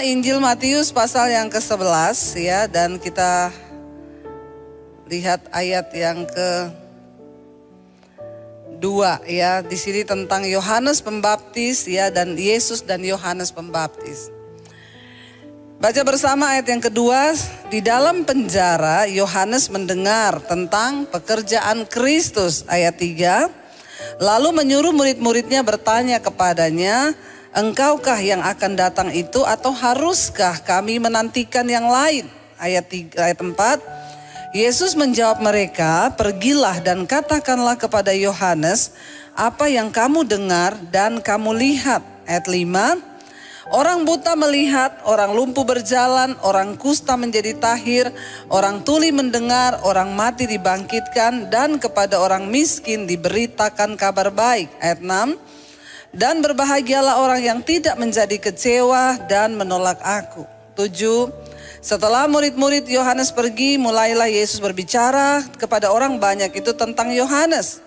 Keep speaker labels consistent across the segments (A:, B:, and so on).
A: Injil Matius pasal yang ke-11 ya, dan kita lihat ayat yang ke-2 ya. Di sini tentang Yohanes Pembaptis ya, dan Yesus dan Yohanes Pembaptis. Baca bersama ayat yang kedua. Di dalam penjara Yohanes mendengar tentang pekerjaan Kristus, ayat 3. Lalu menyuruh murid-muridnya bertanya kepadanya, "Engkaukah yang akan datang itu, atau haruskah kami menantikan yang lain?" Ayat 4. Yesus menjawab mereka, "Pergilah dan katakanlah kepada Yohanes apa yang kamu dengar dan kamu lihat." Ayat 5. Orang buta melihat, orang lumpuh berjalan, orang kusta menjadi tahir, orang tuli mendengar, orang mati dibangkitkan, dan kepada orang miskin diberitakan kabar baik. Ayat 6. Dan berbahagialah orang yang tidak menjadi kecewa dan menolak aku. 7. Setelah murid-murid Yohanes pergi, mulailah Yesus berbicara kepada orang banyak itu tentang Yohanes.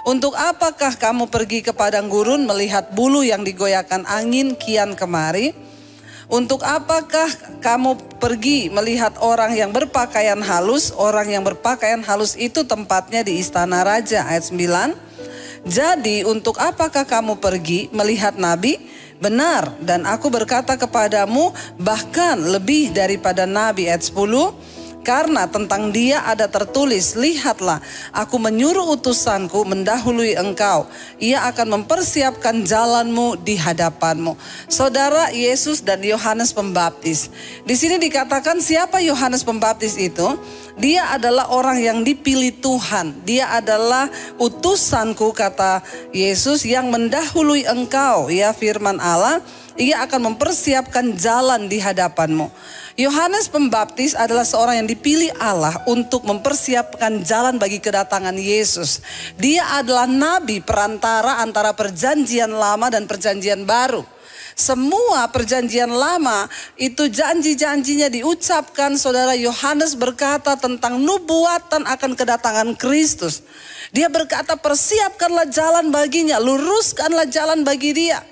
A: "Untuk apakah kamu pergi ke padang gurun melihat bulu yang digoyahkan angin kian kemari? Untuk apakah kamu pergi melihat orang yang berpakaian halus? Orang yang berpakaian halus itu tempatnya di istana raja." Ayat 9. "Jadi untuk apakah kamu pergi melihat nabi? Benar, dan aku berkata kepadamu, bahkan lebih daripada nabi." Ayat 10. "Karena tentang dia ada tertulis, lihatlah, aku menyuruh utusanku mendahului engkau. Ia akan mempersiapkan jalanmu di hadapanmu." Saudara, Yesus dan Yohanes Pembaptis. Di sini dikatakan siapa Yohanes Pembaptis itu? Dia adalah orang yang dipilih Tuhan. Dia adalah utusanku, kata Yesus, yang mendahului engkau. Ya, firman Allah, ia akan mempersiapkan jalan di hadapanmu. Yohanes Pembaptis adalah seorang yang dipilih Allah untuk mempersiapkan jalan bagi kedatangan Yesus. Dia adalah nabi perantara antara perjanjian lama dan perjanjian baru. Semua perjanjian lama itu janji-janjinya diucapkan. Saudara, Yohanes berkata tentang nubuatan akan kedatangan Kristus. Dia berkata, persiapkanlah jalan baginya, luruskanlah jalan bagi dia.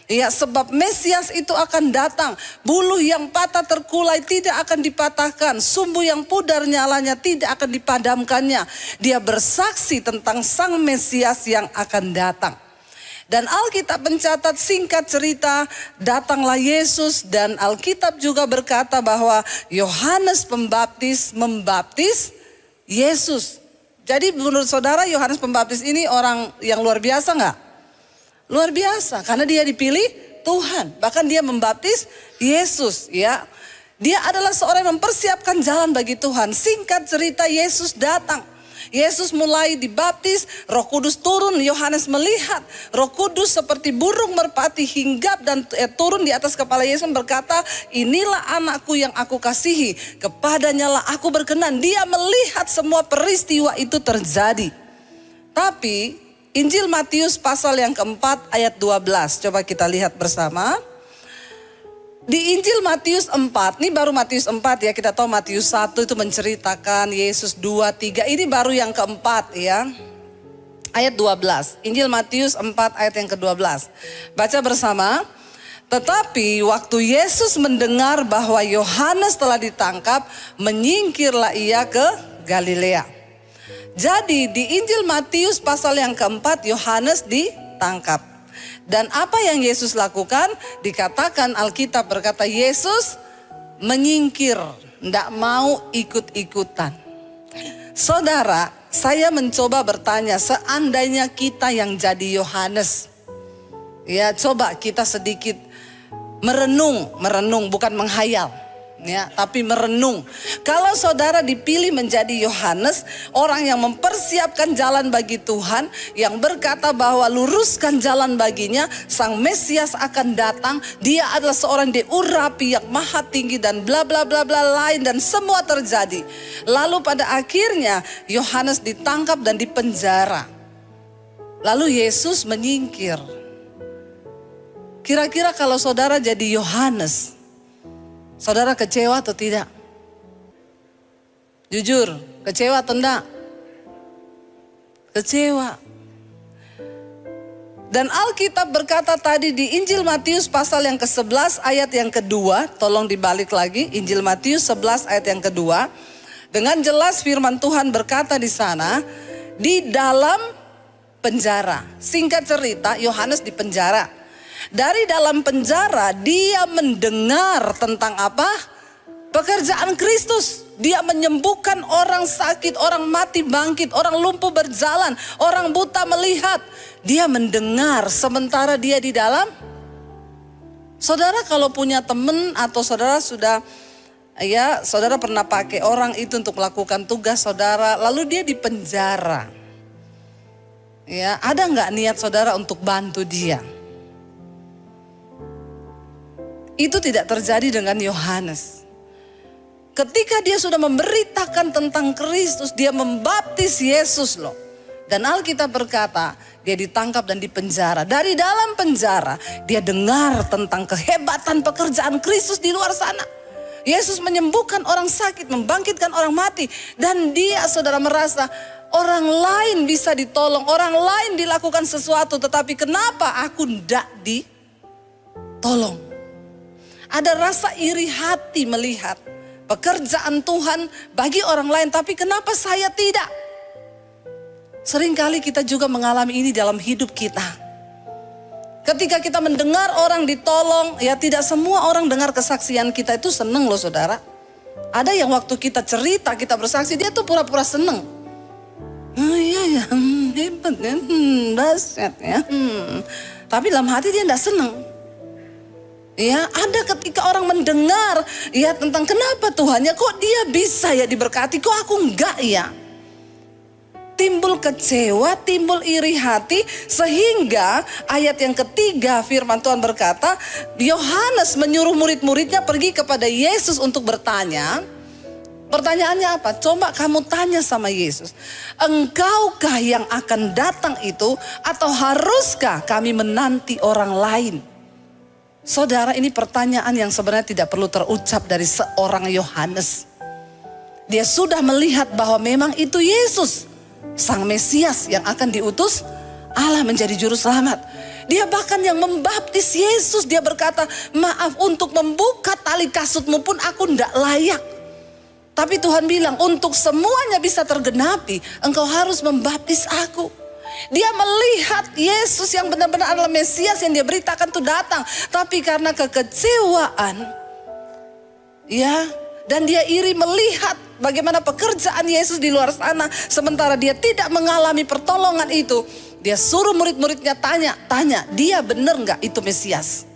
A: Ya, sebab Mesias itu akan datang. Bulu yang patah terkulai tidak akan dipatahkan. Sumbu yang pudar nyalanya tidak akan dipadamkannya. Dia bersaksi tentang sang Mesias yang akan datang. Dan Alkitab mencatat, singkat cerita, datanglah Yesus, dan Alkitab juga berkata bahwa Yohanes Pembaptis membaptis Yesus. Jadi menurut saudara, Yohanes Pembaptis ini orang yang luar biasa nggak? Luar biasa, karena dia dipilih Tuhan. Bahkan dia membaptis Yesus, ya. Dia adalah seorang yang mempersiapkan jalan bagi Tuhan. Singkat cerita, Yesus datang. Yesus mulai dibaptis, Roh Kudus turun. Yohanes melihat Roh Kudus seperti burung merpati hinggap dan turun di atas kepala Yesus, berkata, "Inilah anakku yang aku kasihi, kepadanya lah aku berkenan." Dia melihat semua peristiwa itu terjadi. Tapi Injil Matius pasal yang keempat ayat 12. Coba kita lihat bersama. Di Injil Matius 4, ini baru Matius 4 ya. Kita tahu Matius 1 itu menceritakan Yesus, 2, 3. Ini baru yang keempat ya. Ayat 12. Injil Matius 4 ayat yang ke-12. Baca bersama. "Tetapi waktu Yesus mendengar bahwa Yohanes telah ditangkap, menyingkirlah ia ke Galilea." Jadi di Injil Matius pasal yang keempat, Yohanes ditangkap. Dan apa yang Yesus lakukan? Dikatakan Alkitab berkata Yesus menyingkir, tidak mau ikut-ikutan. Saudara, saya mencoba bertanya, seandainya kita yang jadi Yohanes, ya coba kita sedikit merenung bukan menghayal. Ya, tapi merenung. Kalau saudara dipilih menjadi Yohanes, orang yang mempersiapkan jalan bagi Tuhan, yang berkata bahwa luruskan jalan baginya, sang Mesias akan datang. Dia adalah seorang diurapi yang maha tinggi dan bla bla bla bla lain, dan semua terjadi. Lalu pada akhirnya Yohanes ditangkap dan dipenjara. Lalu Yesus menyingkir. Kira-kira kalau saudara jadi Yohanes, saudara kecewa atau tidak? Jujur, kecewa atau enggak? Kecewa. Dan Alkitab berkata tadi di Injil Matius pasal yang ke-11 ayat yang kedua. Tolong dibalik lagi, Injil Matius 11 ayat yang kedua. Dengan jelas firman Tuhan berkata di sana, di dalam penjara. Singkat cerita, Yohanes di penjara. Dari dalam penjara dia mendengar tentang apa? Pekerjaan Kristus. Dia menyembuhkan orang sakit, orang mati bangkit, orang lumpuh berjalan, orang buta melihat. Dia mendengar sementara dia di dalam. Saudara kalau punya teman atau saudara sudah, ya saudara pernah pakai orang itu untuk melakukan tugas saudara, lalu dia di penjara. Ya, ada nggak niat saudara untuk bantu dia? Itu tidak terjadi dengan Yohanes. Ketika dia sudah memberitakan tentang Kristus, dia membaptis Yesus loh. Dan Alkitab berkata, dia ditangkap dan dipenjara. Dari dalam penjara, dia dengar tentang kehebatan pekerjaan Kristus di luar sana. Yesus menyembuhkan orang sakit, membangkitkan orang mati. Dan dia saudara merasa, orang lain bisa ditolong, orang lain dilakukan sesuatu. Tetapi kenapa aku tidak ditolong? Ada rasa iri hati melihat pekerjaan Tuhan bagi orang lain, tapi kenapa saya tidak? Seringkali kita juga mengalami ini dalam hidup kita. Ketika kita mendengar orang ditolong, ya tidak semua orang dengar kesaksian kita itu seneng loh saudara. Ada yang waktu kita cerita, kita bersaksi, dia tuh pura-pura seneng. Oh iya ya, hebat ya, dahsyat ya. Tapi dalam hati dia tidak seneng. Ya, ada ketika orang mendengar ya tentang kenapa Tuhan ya kok dia bisa ya diberkati, kok aku enggak ya. Timbul kecewa, timbul iri hati, sehingga ayat yang ketiga firman Tuhan berkata, Yohanes menyuruh murid-muridnya pergi kepada Yesus untuk bertanya. Pertanyaannya apa? Coba kamu tanya sama Yesus, engkaukah yang akan datang itu atau haruskah kami menanti orang lain? Saudara, ini pertanyaan yang sebenarnya tidak perlu terucap dari seorang Yohanes. Dia sudah melihat bahwa memang itu Yesus, Sang Mesias yang akan diutus Allah menjadi juru selamat. Dia bahkan yang membaptis Yesus. Dia berkata, maaf, untuk membuka tali kasutmu pun aku tidak layak. Tapi Tuhan bilang, untuk semuanya bisa tergenapi, engkau harus membaptis aku. Dia melihat Yesus yang benar-benar adalah Mesias yang dia beritakan itu datang. Tapi karena kekecewaan, ya, dan dia iri melihat bagaimana pekerjaan Yesus di luar sana, sementara dia tidak mengalami pertolongan itu. Dia suruh murid-muridnya tanya, dia benar nggak itu Mesias?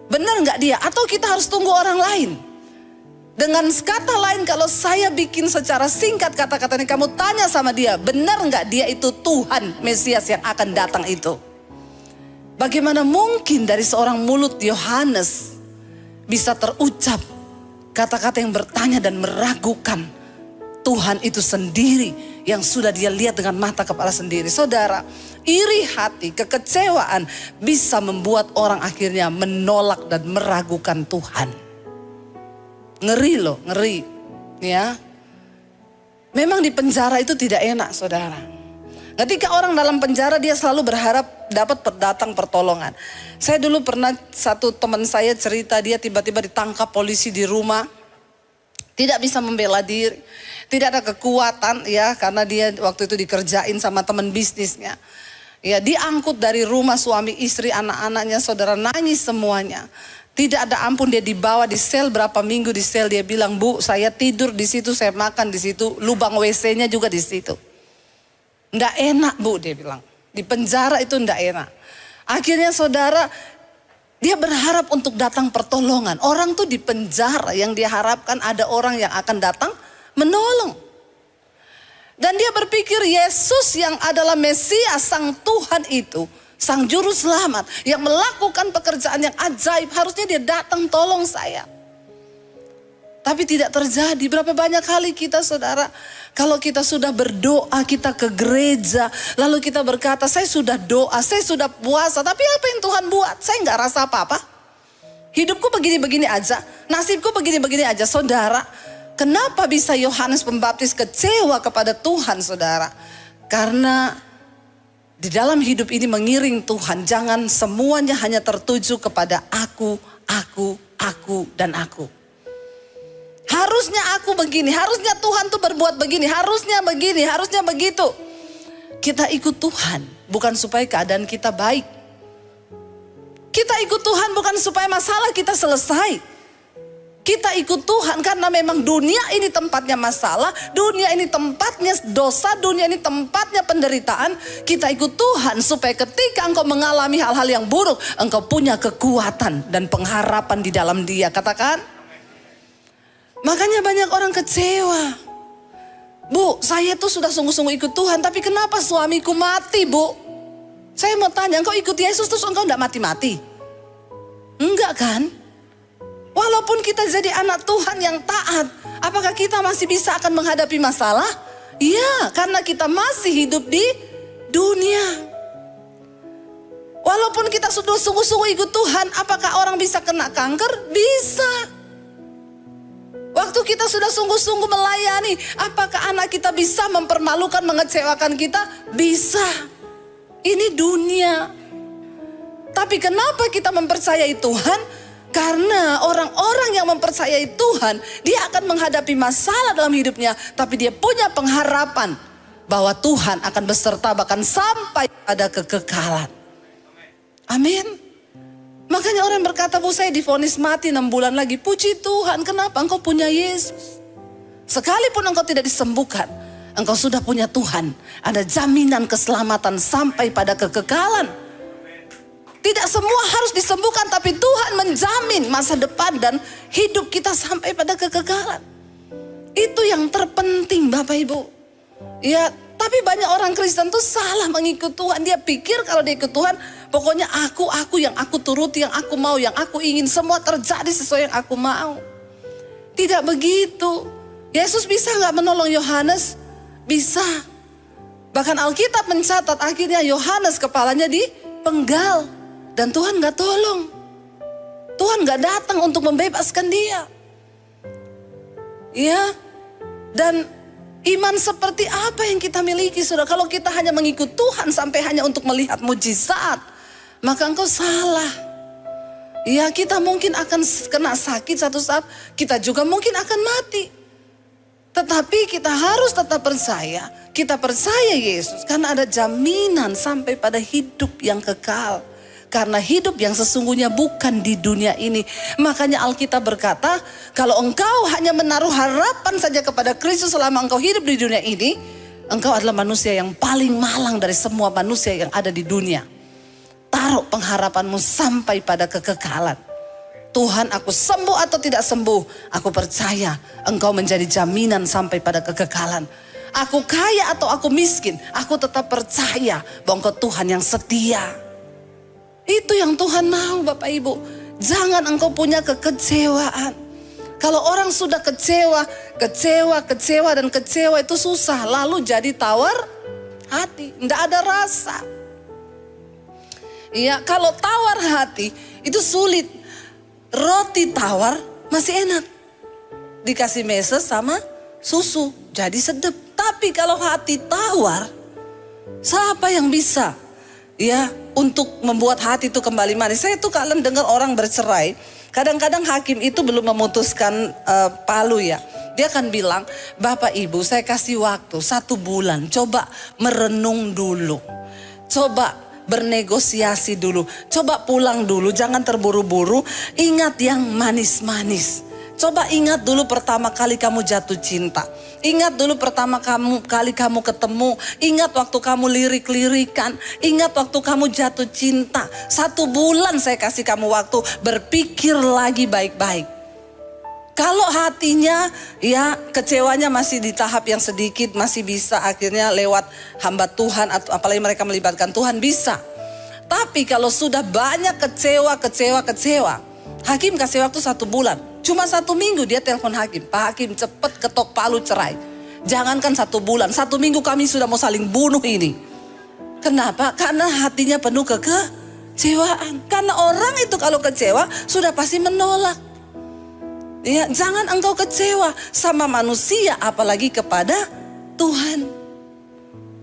A: Benar nggak dia? Atau kita harus tunggu orang lain? Dengan kata lain, kalau saya bikin secara singkat kata-katanya, kamu tanya sama dia, benar nggak dia itu Tuhan Mesias yang akan datang itu? Bagaimana mungkin dari seorang mulut Yohanes bisa terucap kata-kata yang bertanya dan meragukan Tuhan itu sendiri yang sudah dia lihat dengan mata kepala sendiri. Saudara, iri hati, kekecewaan bisa membuat orang akhirnya menolak dan meragukan Tuhan. Ngeri loh, ngeri. Ya. Memang di penjara itu tidak enak, saudara. Ketika orang dalam penjara dia selalu berharap dapat datang pertolongan. Saya dulu pernah, satu teman saya cerita, dia tiba-tiba ditangkap polisi di rumah. Tidak bisa membela diri. Tidak ada kekuatan ya, karena dia waktu itu dikerjain sama teman bisnisnya. Ya, diangkut dari rumah suami istri anak-anaknya, saudara, nangis semuanya. Tidak ada ampun, dia dibawa di sel berapa minggu di sel. Dia bilang, Bu, saya tidur di situ, saya makan di situ, lubang WC-nya juga di situ. Nggak enak, Bu, dia bilang. Di penjara itu nggak enak. Akhirnya saudara, dia berharap untuk datang pertolongan. Orang tuh di penjara yang dia harapkan ada orang yang akan datang menolong. Dan dia berpikir Yesus yang adalah Mesias, Sang Tuhan itu, Sang Juru Selamat yang melakukan pekerjaan yang ajaib, harusnya dia datang tolong saya. Tapi tidak terjadi. Berapa banyak kali kita, saudara, kalau kita sudah berdoa, kita ke gereja, lalu kita berkata, saya sudah doa, saya sudah puasa, tapi apa yang Tuhan buat? Saya nggak rasa apa-apa. Hidupku begini-begini aja, nasibku begini-begini aja. Saudara, kenapa bisa Yohanes Pembaptis kecewa kepada Tuhan, saudara? Karena di dalam hidup ini mengiring Tuhan. Jangan semuanya hanya tertuju kepada aku, dan aku. Harusnya aku begini, harusnya Tuhan tuh berbuat begini, harusnya begini, harusnya begitu. Kita ikut Tuhan bukan supaya keadaan kita baik. Kita ikut Tuhan bukan supaya masalah kita selesai. Kita ikut Tuhan karena memang dunia ini tempatnya masalah, dunia ini tempatnya dosa, dunia ini tempatnya penderitaan. Kita ikut Tuhan supaya ketika engkau mengalami hal-hal yang buruk, engkau punya kekuatan dan pengharapan di dalam Dia. Katakan. Makanya banyak orang kecewa. Bu, saya tuh sudah sungguh-sungguh ikut Tuhan, tapi kenapa suamiku mati, Bu? Saya mau tanya, engkau ikut Yesus terus engkau enggak mati-mati? Enggak kan? Walaupun kita jadi anak Tuhan yang taat, apakah kita masih bisa akan menghadapi masalah? Iya, karena kita masih hidup di dunia. Walaupun kita sudah sungguh-sungguh ikut Tuhan, apakah orang bisa kena kanker? Bisa. Waktu kita sudah sungguh-sungguh melayani, apakah anak kita bisa mempermalukan, mengecewakan kita? Bisa. Ini dunia. Tapi kenapa kita mempercayai Tuhan? Karena orang-orang yang mempercayai Tuhan, dia akan menghadapi masalah dalam hidupnya, tapi dia punya pengharapan bahwa Tuhan akan beserta bahkan sampai pada kekekalan. Amin. Makanya orang berkata, Bu, saya divonis mati 6 bulan lagi. Puji Tuhan, kenapa? Engkau punya Yesus. Sekalipun engkau tidak disembuhkan, engkau sudah punya Tuhan. Ada jaminan keselamatan sampai pada kekekalan. Tidak semua harus disembuhkan, tapi Tuhan menjamin masa depan dan hidup kita sampai pada kekekalan. Itu yang terpenting, Bapak Ibu. Ya, tapi banyak orang Kristen tuh salah mengikut Tuhan. Dia pikir kalau dia ikut Tuhan, pokoknya aku yang aku turuti, yang aku mau, yang aku ingin, semua terjadi sesuai yang aku mau. Tidak begitu. Yesus bisa gak menolong Yohanes? Bisa. Bahkan Alkitab mencatat akhirnya Yohanes kepalanya dipenggal. Dan Tuhan gak tolong. Tuhan gak datang untuk membebaskan dia. Ya. Dan iman seperti apa yang kita miliki, saudara? Kalau kita hanya mengikut Tuhan sampai hanya untuk melihat mujizat, maka engkau salah. Ya, kita mungkin akan kena sakit satu saat, kita juga mungkin akan mati. Tetapi kita harus tetap percaya, kita percaya Yesus karena ada jaminan sampai pada hidup yang kekal. Karena hidup yang sesungguhnya bukan di dunia ini. Makanya Alkitab berkata, kalau engkau hanya menaruh harapan saja kepada Kristus selama engkau hidup di dunia ini, engkau adalah manusia yang paling malang dari semua manusia yang ada di dunia. Taruh pengharapanmu sampai pada kekekalan. Tuhan, aku sembuh atau tidak sembuh, aku percaya engkau menjadi jaminan sampai pada kekekalan. Aku kaya atau aku miskin, aku tetap percaya bahwa engkau Tuhan yang setia. Itu yang Tuhan mau, Bapak Ibu. Jangan engkau punya kekecewaan. Kalau orang sudah kecewa dan kecewa itu susah. Lalu jadi tawar hati, tidak ada rasa. Iya, kalau tawar hati itu sulit. Roti tawar masih enak. Dikasih meses sama susu, jadi sedap. Tapi kalau hati tawar, siapa yang bisa? Ya, untuk membuat hati itu kembali manis. Saya tuh kalian dengar orang bercerai. Kadang-kadang hakim itu belum memutuskan palu ya. Dia akan bilang, Bapak Ibu saya kasih waktu 1 bulan. Coba merenung dulu. Coba bernegosiasi dulu. Coba pulang dulu, jangan terburu-buru. Ingat yang manis-manis. Coba ingat dulu pertama kali kamu jatuh cinta. Ingat dulu pertama kali kamu ketemu. Ingat waktu kamu lirik-lirikan. Ingat waktu kamu jatuh cinta. 1 bulan saya kasih kamu waktu. Berpikir lagi baik-baik. Kalau hatinya ya kecewanya masih di tahap yang sedikit. Masih bisa akhirnya lewat hamba Tuhan. Atau apalagi mereka melibatkan Tuhan bisa. Tapi kalau sudah banyak kecewa. Hakim kasih waktu 1 bulan. Cuma 1 minggu dia telepon hakim. Pak Hakim cepat ketok palu cerai. Jangankan 1 bulan. 1 minggu kami sudah mau saling bunuh ini. Kenapa? Karena hatinya penuh kekecewaan. Karena orang itu kalau kecewa sudah pasti menolak. Ya, jangan engkau kecewa sama manusia apalagi kepada Tuhan.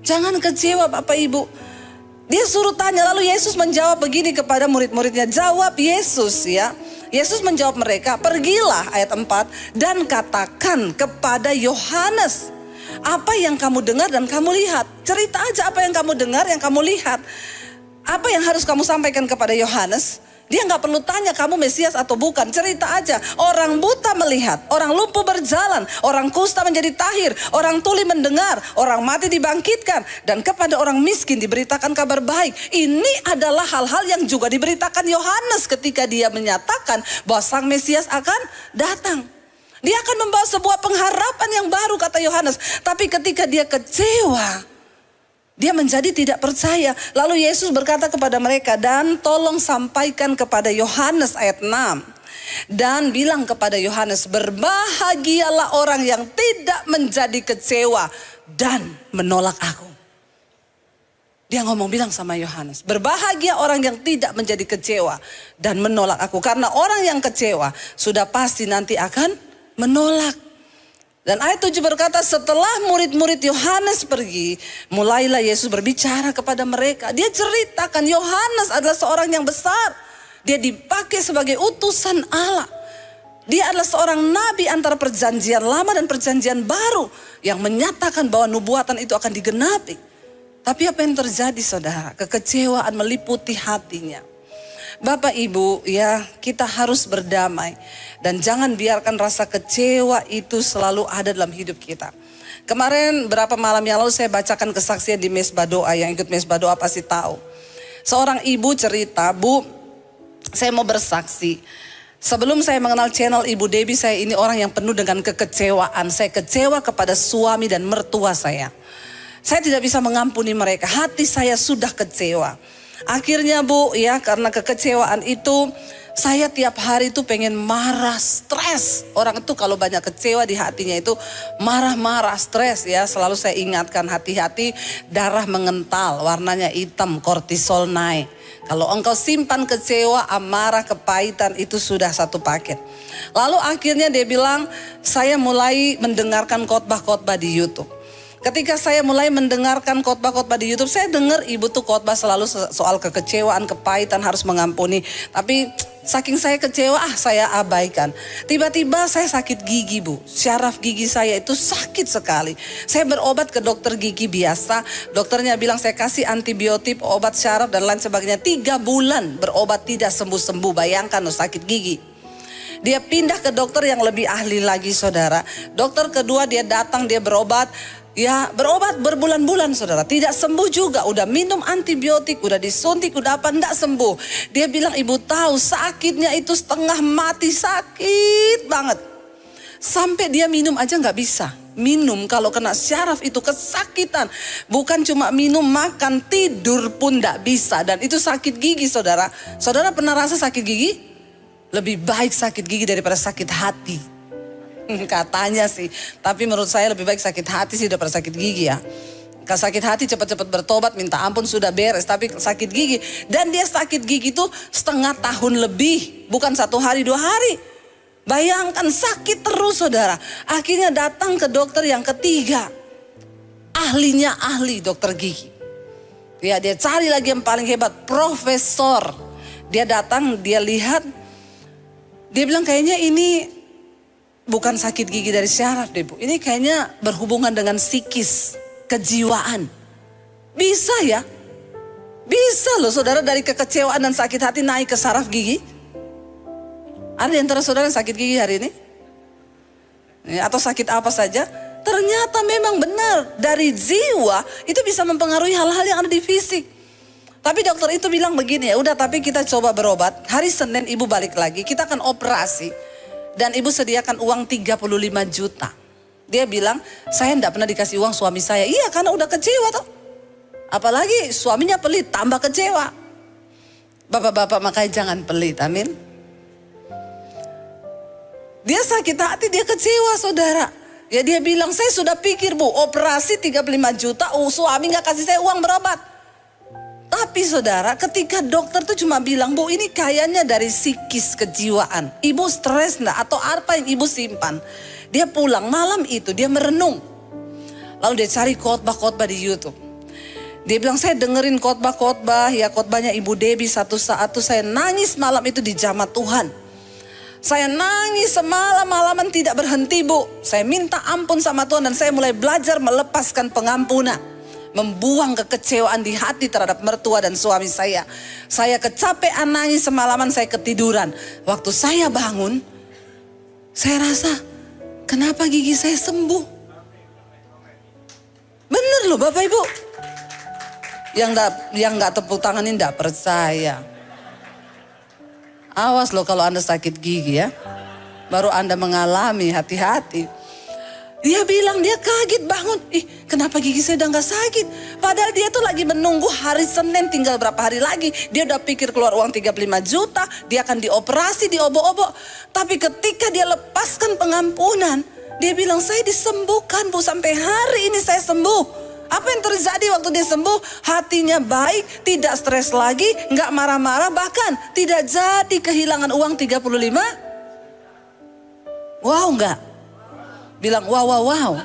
A: Jangan kecewa Bapak Ibu. Dia suruh tanya, lalu Yesus menjawab begini kepada murid-muridnya. Jawab Yesus ya. Yesus menjawab mereka, pergilah ayat 4 dan katakan kepada Yohanes apa yang kamu dengar dan kamu lihat. Cerita aja apa yang kamu dengar, yang kamu lihat. Apa yang harus kamu sampaikan kepada Yohanes? Dia nggak perlu tanya kamu Mesias atau bukan. Cerita aja. Orang buta melihat, orang lumpuh berjalan, orang kusta menjadi tahir, orang tuli mendengar, orang mati dibangkitkan, dan kepada orang miskin diberitakan kabar baik. Ini adalah hal-hal yang juga diberitakan Yohanes ketika dia menyatakan bahwa Sang Mesias akan datang. Dia akan membawa sebuah pengharapan yang baru, kata Yohanes. Tapi ketika dia kecewa, dia menjadi tidak percaya. Lalu Yesus berkata kepada mereka, dan tolong sampaikan kepada Yohanes ayat 6. Dan bilang kepada Yohanes, berbahagialah orang yang tidak menjadi kecewa dan menolak aku. Dia bilang sama Yohanes, berbahagia orang yang tidak menjadi kecewa dan menolak aku. Karena orang yang kecewa sudah pasti nanti akan menolak. Dan ayat 7 berkata, setelah murid-murid Yohanes pergi, mulailah Yesus berbicara kepada mereka. Dia ceritakan Yohanes adalah seorang yang besar. Dia dipakai sebagai utusan Allah. Dia adalah seorang nabi antara perjanjian lama dan perjanjian baru, yang menyatakan bahwa nubuatan itu akan digenapi. Tapi apa yang terjadi saudara? Kekecewaan meliputi hatinya. Bapak Ibu ya, kita harus berdamai. Dan jangan biarkan rasa kecewa itu selalu ada dalam hidup kita. Kemarin berapa malam yang lalu saya bacakan kesaksian di Mesbah Doa. Yang ikut Mesbah Doa pasti tahu. Seorang ibu cerita, Bu, saya mau bersaksi. Sebelum saya mengenal channel Ibu Debbie, saya ini orang yang penuh dengan kekecewaan. Saya kecewa kepada suami dan mertua saya. Saya tidak bisa mengampuni mereka. Hati saya sudah kecewa. Akhirnya Bu ya, karena kekecewaan itu saya tiap hari itu pengen marah, stres. Orang itu kalau banyak kecewa di hatinya itu marah-marah, stres ya. Selalu saya ingatkan, hati-hati, darah mengental, warnanya hitam, kortisol naik. Kalau engkau simpan kecewa, amarah, kepahitan, itu sudah satu paket. Lalu akhirnya dia bilang, saya mulai mendengarkan khotbah-khotbah di YouTube. Ketika saya mulai mendengarkan khotbah-khotbah di YouTube, saya dengar ibu tuh khotbah selalu soal kekecewaan, kepahitan, harus mengampuni. Tapi saking saya kecewa, saya abaikan. Tiba-tiba saya sakit gigi Bu. Syaraf gigi saya itu sakit sekali. Saya berobat ke dokter gigi biasa. Dokternya bilang saya kasih antibiotik, obat syaraf dan lain sebagainya. 3 bulan berobat tidak sembuh-sembuh. Bayangkan sakit gigi. Dia pindah ke dokter yang lebih ahli lagi saudara. Dokter kedua dia datang, dia berobat. Ya berobat berbulan-bulan saudara, tidak sembuh juga. Udah minum antibiotik, udah disuntik, udah apa, enggak sembuh. Dia bilang, ibu tahu sakitnya itu setengah mati, sakit banget. Sampai dia minum aja nggak bisa. Minum kalau kena syaraf itu kesakitan. Bukan cuma minum, makan, tidur pun nggak bisa. Dan itu sakit gigi saudara. Saudara pernah rasa sakit gigi? Lebih baik sakit gigi daripada sakit hati. Katanya sih, tapi menurut saya lebih baik sakit hati sih daripada sakit gigi ya. Kalau sakit hati cepat-cepat bertobat, minta ampun sudah beres. Tapi sakit gigi, dan dia sakit gigi itu setengah tahun lebih, bukan 1 hari 2 hari. Bayangkan sakit terus saudara. Akhirnya datang ke dokter yang ketiga, ahlinya ahli dokter gigi. Ya dia cari lagi yang paling hebat, profesor. Dia datang, dia lihat, dia bilang kayaknya ini bukan sakit gigi dari syaraf deh Bu. Ini kayaknya berhubungan dengan psikis, kejiwaan. Bisa ya? Bisa loh saudara, dari kekecewaan dan sakit hati naik ke saraf gigi. Ada di antara saudara yang sakit gigi hari ini? Atau sakit apa saja? Ternyata memang benar, dari jiwa itu bisa mempengaruhi hal-hal yang ada di fisik. Tapi dokter itu bilang begini, ya udah tapi kita coba berobat. Hari Senin ibu balik lagi, kita akan operasi. Dan ibu sediakan uang 35 juta. Dia bilang, saya enggak pernah dikasih uang suami saya. Iya karena udah kecewa toh. Apalagi suaminya pelit, tambah kecewa. Bapak-bapak makanya jangan pelit, amin. Dia sakit hati, dia kecewa saudara. Ya dia bilang, saya sudah pikir Bu, operasi 35 juta, suami gak kasih saya uang berobat. Tapi saudara, ketika dokter tuh cuma bilang, Bu ini kayaknya dari psikis kejiwaan. Ibu stres enggak atau apa yang ibu simpan. Dia pulang malam itu, dia merenung. Lalu dia cari khotbah-khotbah di YouTube. Dia bilang, saya dengerin khotbah-khotbah, ya khotbahnya Ibu Debbie satu saat tuh saya nangis malam itu di jamaah Tuhan. Saya nangis semalam-malaman tidak berhenti Bu. Saya minta ampun sama Tuhan dan saya mulai belajar melepaskan pengampunan. Membuang kekecewaan di hati terhadap mertua dan suami saya. Saya kecapean nangis semalaman, saya ketiduran. Waktu saya bangun, saya rasa kenapa gigi saya sembuh. Bener loh Bapak Ibu. Yang gak tepuk tangan ini gak percaya. Awas loh kalau Anda sakit gigi ya. Baru Anda mengalami, hati-hati. Dia bilang dia kaget bangun. Kenapa gigi saya udah gak sakit? Padahal dia tuh lagi menunggu hari Senin, tinggal berapa hari lagi. Dia udah pikir keluar uang 35 juta. Dia akan dioperasi, diobok-obok. Tapi ketika dia lepaskan pengampunan. Dia bilang saya disembuhkan Bu. Sampai hari ini saya sembuh. Apa yang terjadi waktu dia sembuh? Hatinya baik, tidak stres lagi, gak marah-marah, bahkan tidak jadi kehilangan uang 35. Wow gak? Bilang wow.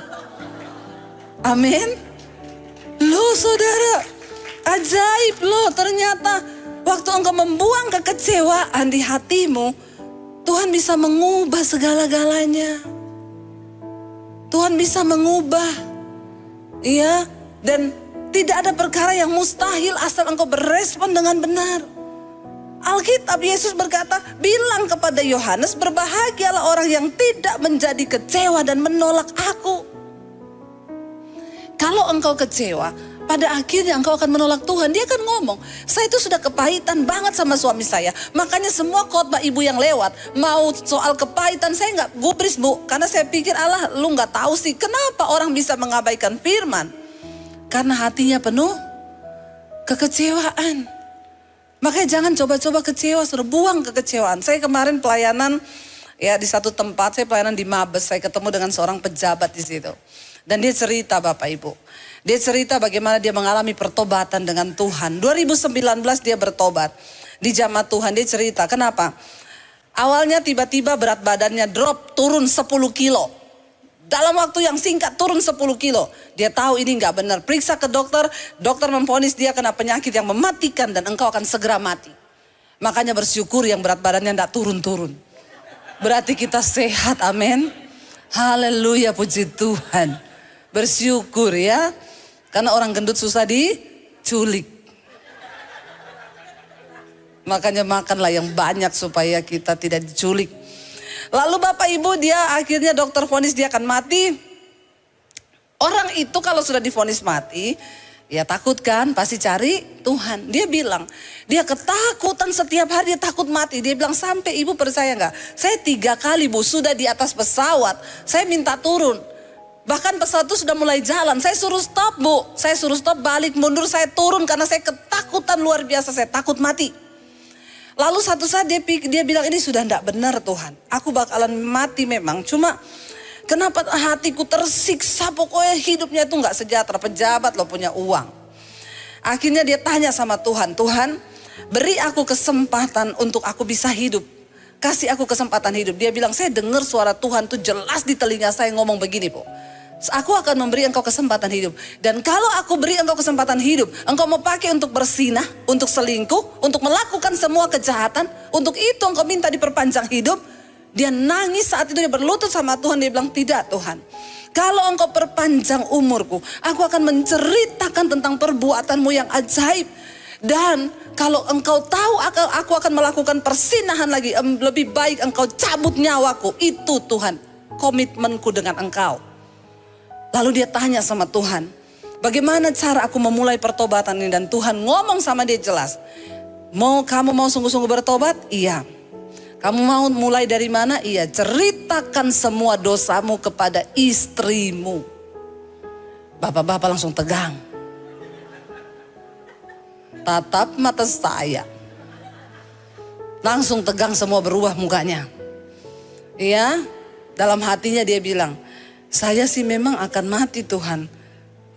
A: Amin. Loh saudara, ajaib loh ternyata. Waktu engkau membuang kekecewaan di hatimu, Tuhan bisa mengubah segala-galanya. Tuhan bisa mengubah. Iya. Dan tidak ada perkara yang mustahil asal engkau berespon dengan benar. Alkitab Yesus berkata, bilang kepada Yohanes, berbahagialah orang yang tidak menjadi kecewa dan menolak aku. Kalau engkau kecewa, pada akhirnya engkau akan menolak Tuhan. Dia akan ngomong, saya itu sudah kepahitan banget sama suami saya. Makanya semua khotbah ibu yang lewat, mau soal kepahitan saya gak gubris Bu. Karena saya pikir Allah lu gak tahu sih kenapa orang bisa mengabaikan firman. Karena hatinya penuh kekecewaan. Makanya jangan coba-coba kecewa, suruh buang kekecewaan. Saya kemarin pelayanan ya di satu tempat, saya pelayanan di Mabes. Saya ketemu dengan seorang pejabat di situ. Dan dia cerita Bapak Ibu. Dia cerita bagaimana dia mengalami pertobatan dengan Tuhan. 2019 dia bertobat. Di jamaah Tuhan dia cerita, kenapa? Awalnya tiba-tiba berat badannya drop, turun 10 kilo. Dalam waktu yang singkat turun 10 kilo. Dia tahu ini gak benar. Periksa ke dokter. Dokter memvonis dia kena penyakit yang mematikan dan engkau akan segera mati. Makanya bersyukur yang berat badannya gak turun-turun. Berarti kita sehat, amin. Haleluya, puji Tuhan. Bersyukur ya. Karena orang gendut susah diculik. Makanya makanlah yang banyak supaya kita tidak diculik. Lalu Bapak Ibu dia akhirnya dokter vonis dia akan mati. Orang itu kalau sudah divonis mati, ya takut kan, pasti cari Tuhan. Dia bilang, dia ketakutan setiap hari, dia takut mati. Dia bilang, sampai Ibu percaya gak? Saya 3 kali Bu sudah di atas pesawat, saya minta turun. Bahkan pesawat itu sudah mulai jalan, saya suruh stop Bu. Saya suruh stop, balik mundur, saya turun karena saya ketakutan luar biasa, saya takut mati. Lalu satu saat dia bilang ini sudah tidak benar Tuhan. Aku bakalan mati memang. Cuma kenapa hatiku tersiksa, pokoknya hidupnya itu gak sejahtera. Pejabat loh punya uang. Akhirnya dia tanya sama Tuhan. Tuhan beri aku kesempatan untuk aku bisa hidup. Kasih aku kesempatan hidup. Dia bilang saya dengar suara Tuhan tuh jelas di telinga saya ngomong begini Po. Aku akan memberi engkau kesempatan hidup. Dan kalau aku beri engkau kesempatan hidup, engkau mau pakai untuk bersinah, untuk selingkuh, untuk melakukan semua kejahatan. Untuk itu engkau minta diperpanjang hidup. Dia nangis saat itu, dia berlutut sama Tuhan. Dia bilang tidak Tuhan. Kalau engkau perpanjang umurku, aku akan menceritakan tentang perbuatanmu yang ajaib. Dan kalau engkau tahu aku akan melakukan persinahan lagi, lebih baik engkau cabut nyawaku. Itu Tuhan, komitmenku dengan engkau. Lalu dia tanya sama Tuhan, bagaimana cara aku memulai pertobatan ini? Dan Tuhan ngomong sama dia jelas, kamu mau sungguh-sungguh bertobat? Iya. Kamu mau mulai dari mana? Iya. Ceritakan semua dosamu kepada istrimu. Bapak-bapak langsung tegang. Tatap mata saya. Langsung tegang semua, berubah mukanya. Iya. Dalam hatinya dia bilang, saya sih memang akan mati Tuhan.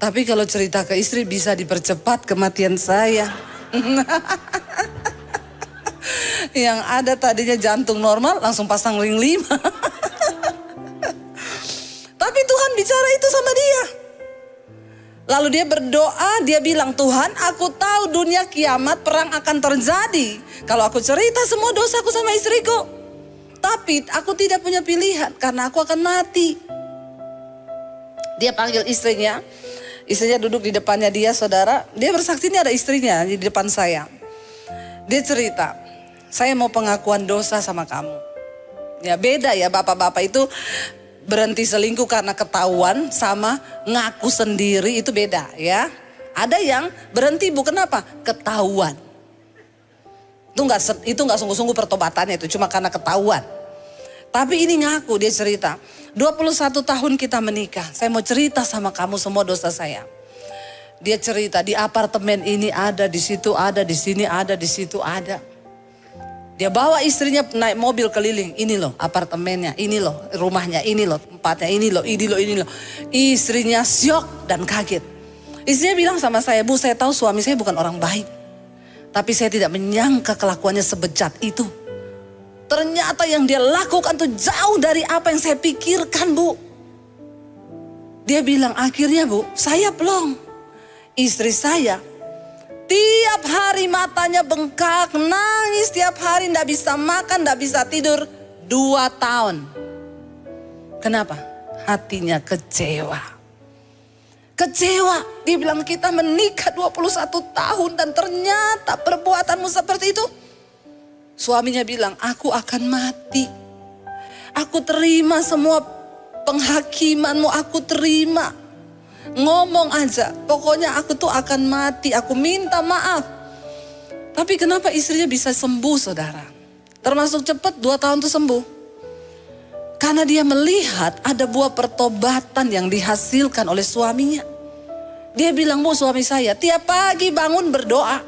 A: Tapi kalau cerita ke istri bisa dipercepat kematian saya. Yang ada tadinya jantung normal langsung pasang ring 5. Tapi Tuhan bicara itu sama dia. Lalu dia berdoa, dia bilang, Tuhan aku tahu dunia kiamat perang akan terjadi. Kalau aku cerita semua dosaku sama istriku. Tapi aku tidak punya pilihan karena aku akan mati. Dia panggil istrinya. Istrinya duduk di depannya dia, saudara. Dia bersaksi, ini ada istrinya di depan saya. Dia cerita, saya mau pengakuan dosa sama kamu. Ya beda ya, bapak-bapak itu berhenti selingkuh karena ketahuan sama ngaku sendiri itu beda ya. Ada yang berhenti kenapa? Ketahuan. Itu nggak sungguh-sungguh pertobatannya, itu cuma karena ketahuan. Tapi ini ngaku, dia cerita, 21 tahun kita menikah, saya mau cerita sama kamu semua dosa saya. Dia cerita, di apartemen ini ada, di situ ada, di sini ada, di situ ada. Dia bawa istrinya naik mobil keliling, ini loh apartemennya, ini loh rumahnya, ini loh tempatnya, ini loh, ini loh, ini loh. Istrinya syok dan kaget. Istrinya bilang sama saya, Bu, saya tahu suami saya bukan orang baik. Tapi saya tidak menyangka kelakuannya sebejat itu. Ternyata yang dia lakukan tuh jauh dari apa yang saya pikirkan, Bu. Dia bilang, akhirnya Bu, saya plong. Istri saya tiap hari matanya bengkak, nangis tiap hari, tidak bisa makan, tidak bisa tidur 2 tahun. Kenapa? Hatinya kecewa. Kecewa, dia bilang kita menikah 21 tahun dan ternyata perbuatanmu seperti itu. Suaminya bilang, aku akan mati. Aku terima semua penghakimanmu, aku terima. Ngomong aja, pokoknya aku tuh akan mati, aku minta maaf. Tapi kenapa istrinya bisa sembuh, saudara? Termasuk cepat 2 tahun tuh sembuh. Karena dia melihat ada buah pertobatan yang dihasilkan oleh suaminya. Dia bilang, Bu, suami saya tiap pagi bangun berdoa.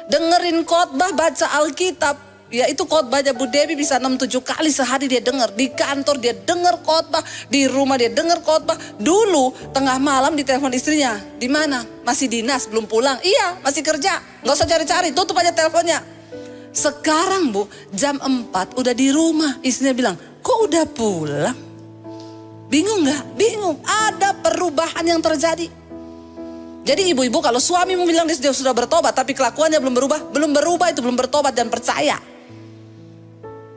A: Dengerin khotbah, baca Alkitab. Ya itu khotbahnya Bu Dewi bisa 6-7 kali sehari dia dengar. Di kantor dia dengar khotbah, di rumah dia dengar khotbah. Dulu tengah malam ditelepon istrinya, di mana? Masih dinas, belum pulang. Iya, masih kerja. Gak usah cari-cari, tutup aja teleponnya. Sekarang Bu, jam 4 udah di rumah. Istrinya bilang, kok udah pulang? Bingung gak? Bingung. Ada perubahan yang terjadi. Jadi ibu-ibu kalau suamimu bilang dia sudah bertobat tapi kelakuannya belum berubah itu belum bertobat dan percaya.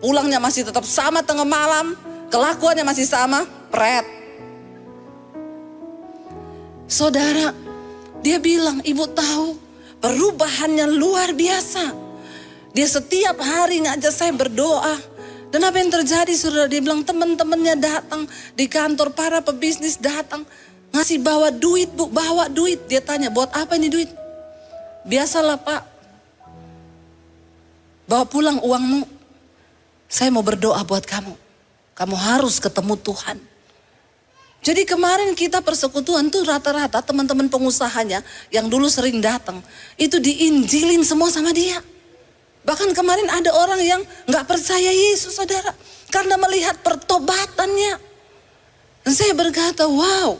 A: Pulangnya masih tetap sama tengah malam, kelakuannya masih sama, pret. Saudara, dia bilang, ibu tahu perubahannya luar biasa. Dia setiap hari ngajak saya berdoa. Dan apa yang terjadi, saudara? Dia bilang teman-temannya datang di kantor, para pebisnis datang. Ngasih bawa duit, Bu, bawa duit. Dia tanya, buat apa ini duit? Biasalah Pak. Bawa pulang uangmu. Saya mau berdoa buat kamu. Kamu harus ketemu Tuhan. Jadi kemarin kita persekutuan tuh rata-rata teman-teman pengusahanya yang dulu sering datang. Itu diinjilin semua sama dia. Bahkan kemarin ada orang yang gak percaya Yesus, saudara. Karena melihat pertobatannya. Dan saya berkata, wow,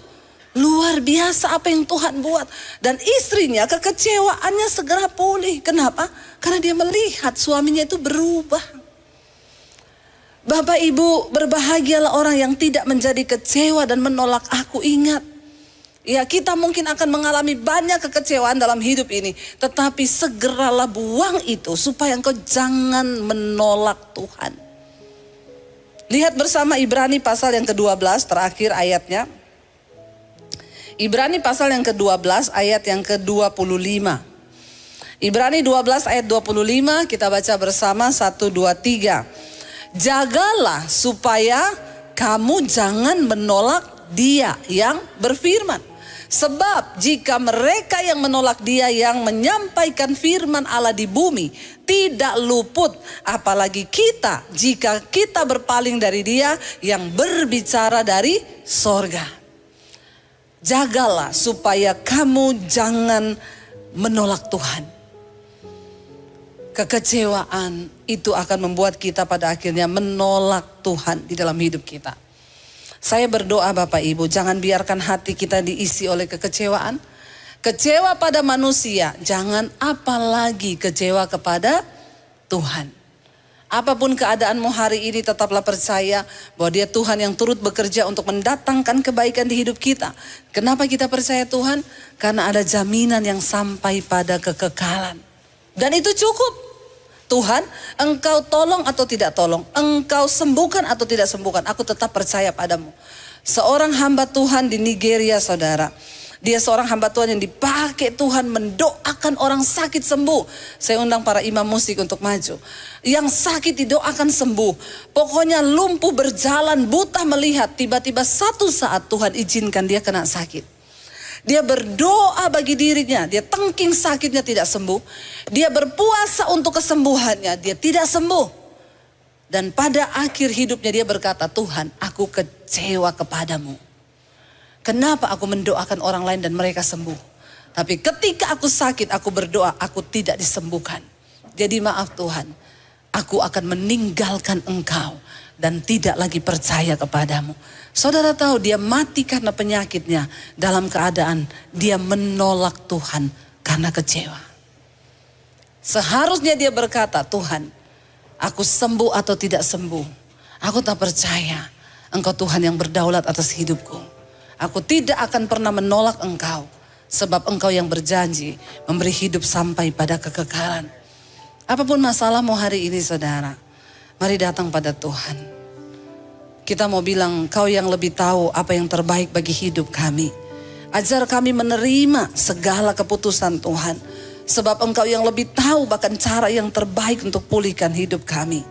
A: luar biasa apa yang Tuhan buat. Dan istrinya kekecewaannya segera pulih. Kenapa? Karena dia melihat suaminya itu berubah. Bapak Ibu, berbahagialah orang yang tidak menjadi kecewa dan menolak aku. Ingat, ya kita mungkin akan mengalami banyak kekecewaan dalam hidup ini. Tetapi segeralah buang itu supaya engkau jangan menolak Tuhan. Lihat bersama Ibrani pasal yang ke-12 terakhir ayatnya. Ibrani pasal yang ke-12 ayat yang ke-25. Ibrani 12 ayat 25 kita baca bersama 1, 2, 3. Jagalah supaya kamu jangan menolak Dia yang berfirman. Sebab jika mereka yang menolak Dia yang menyampaikan firman Allah di bumi tidak luput, apalagi kita jika kita berpaling dari Dia yang berbicara dari sorga. Jagalah supaya kamu jangan menolak Tuhan. Kekecewaan itu akan membuat kita pada akhirnya menolak Tuhan di dalam hidup kita. Saya berdoa Bapak Ibu, jangan biarkan hati kita diisi oleh kekecewaan. Kecewa pada manusia, jangan apalagi kecewa kepada Tuhan. Apapun keadaanmu hari ini, tetaplah percaya bahwa Dia Tuhan yang turut bekerja untuk mendatangkan kebaikan di hidup kita. Kenapa kita percaya Tuhan? Karena ada jaminan yang sampai pada kekekalan. Dan itu cukup. Tuhan, Engkau tolong atau tidak tolong, Engkau sembuhkan atau tidak sembuhkan, aku tetap percaya padamu. Seorang hamba Tuhan di Nigeria, saudara. Dia seorang hamba Tuhan yang dipakai Tuhan mendoakan orang sakit sembuh. Saya undang para imam musik untuk maju. Yang sakit didoakan sembuh. Pokoknya lumpuh berjalan, buta melihat. Tiba-tiba satu saat Tuhan izinkan dia kena sakit. Dia berdoa bagi dirinya, dia tengking sakitnya tidak sembuh. Dia berpuasa untuk kesembuhannya, dia tidak sembuh. Dan pada akhir hidupnya dia berkata, Tuhan, aku kecewa kepadamu. Kenapa aku mendoakan orang lain dan mereka sembuh? Tapi ketika aku sakit, aku berdoa, aku tidak disembuhkan. Jadi maaf Tuhan, aku akan meninggalkan Engkau dan tidak lagi percaya kepadamu. Saudara tahu dia mati karena penyakitnya dalam keadaan dia menolak Tuhan karena kecewa. Seharusnya dia berkata, Tuhan, aku sembuh atau tidak sembuh, aku tak percaya Engkau Tuhan yang berdaulat atas hidupku. Aku tidak akan pernah menolak Engkau, sebab Engkau yang berjanji memberi hidup sampai pada kekekalan. Apapun masalahmu hari ini saudara, mari datang pada Tuhan. Kita mau bilang, Kau yang lebih tahu apa yang terbaik bagi hidup kami. Ajar kami menerima segala keputusan Tuhan, sebab Engkau yang lebih tahu bahkan cara yang terbaik untuk pulihkan hidup kami.